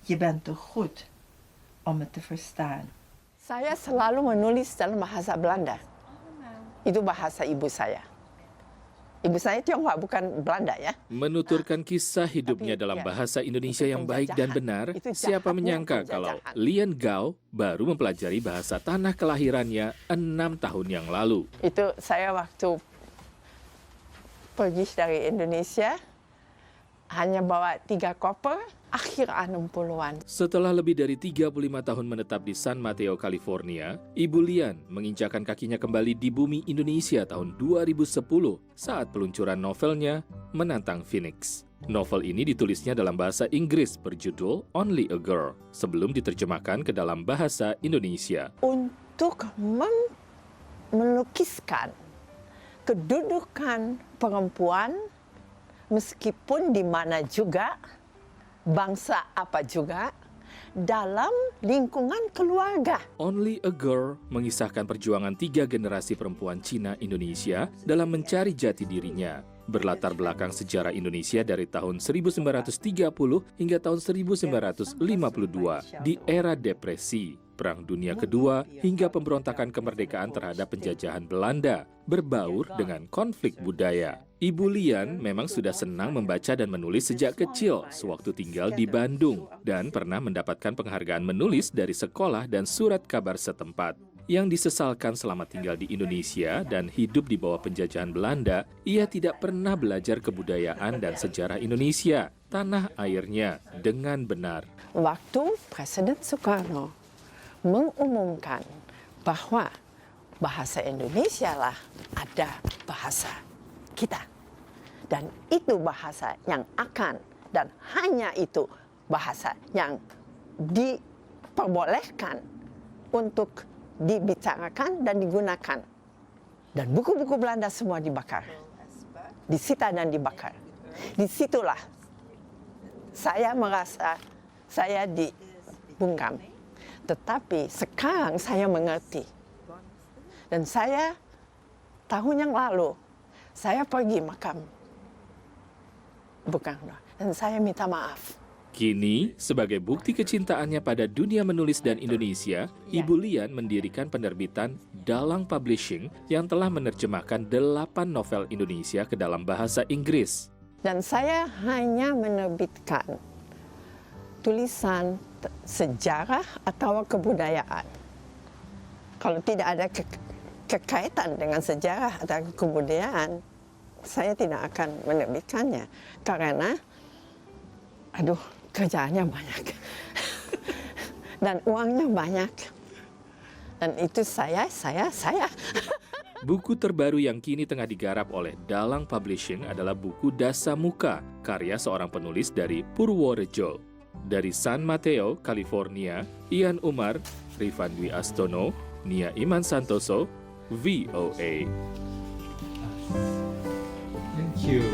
je bent te goed om het te verstaan. Saya selalu menulis dalam bahasa Belanda. Itu bahasa ibu saya. Ibu saya Tionghoa, bukan Belanda ya. Menuturkan kisah hidupnya dalam bahasa Indonesia yang baik dan benar, siapa menyangka kalau Lian Gao baru mempelajari bahasa tanah kelahirannya 6 tahun yang lalu. Itu saya waktu pergi dari Indonesia, hanya bawa 3 koper, akhir 60-an. Setelah lebih dari 35 tahun menetap di San Mateo, California, Ibu Lian menginjakan kakinya kembali di bumi Indonesia tahun 2010 saat peluncuran novelnya Menantang Phoenix. Novel ini ditulisnya dalam bahasa Inggris berjudul Only a Girl sebelum diterjemahkan ke dalam bahasa Indonesia. Untuk melukiskan kedudukan perempuan meskipun di mana juga, bangsa apa juga, dalam lingkungan keluarga. Only a Girl mengisahkan perjuangan 3 generasi perempuan Cina Indonesia dalam mencari jati dirinya. Berlatar belakang sejarah Indonesia dari tahun 1930 hingga tahun 1952 di era depresi, Perang Dunia Kedua, hingga pemberontakan kemerdekaan terhadap penjajahan Belanda, berbaur dengan konflik budaya. Ibu Lian memang sudah senang membaca dan menulis sejak kecil sewaktu tinggal di Bandung dan pernah mendapatkan penghargaan menulis dari sekolah dan surat kabar setempat. Yang disesalkan selama tinggal di Indonesia dan hidup di bawah penjajahan Belanda, ia tidak pernah belajar kebudayaan dan sejarah Indonesia, tanah airnya, dengan benar. Waktu Presiden Soekarno mengumumkan bahwa bahasa Indonesia lah ada bahasa kita. Dan itu bahasa yang akan dan hanya itu bahasa yang diperbolehkan untuk dibicarakan dan digunakan. Dan buku-buku Belanda semua dibakar. Disita dan dibakar. Disitulah saya merasa saya dibungkam. Tetapi sekarang saya mengerti. Dan saya tahun yang lalu, saya pergi makam Bung Karno. Dan saya minta maaf. Kini, sebagai bukti kecintaannya pada dunia menulis dan Indonesia, Ibu Lian mendirikan penerbitan Dalang Publishing yang telah menerjemahkan 8 novel Indonesia ke dalam bahasa Inggris. Dan saya hanya menerbitkan tulisan sejarah atau kebudayaan. Kalau tidak ada kekaitan dengan sejarah atau kebudayaan, saya tidak akan menerbitkannya. Karena, kerjaannya banyak. Dan uangnya banyak. Dan itu saya. Buku terbaru yang kini tengah digarap oleh Dalang Publishing adalah buku Dasamuka, karya seorang penulis dari Purworejo. Dari San Mateo, California, Ian Umar, Rifan Dwi Astono, Nia Iman Santoso, VOA. Thank you.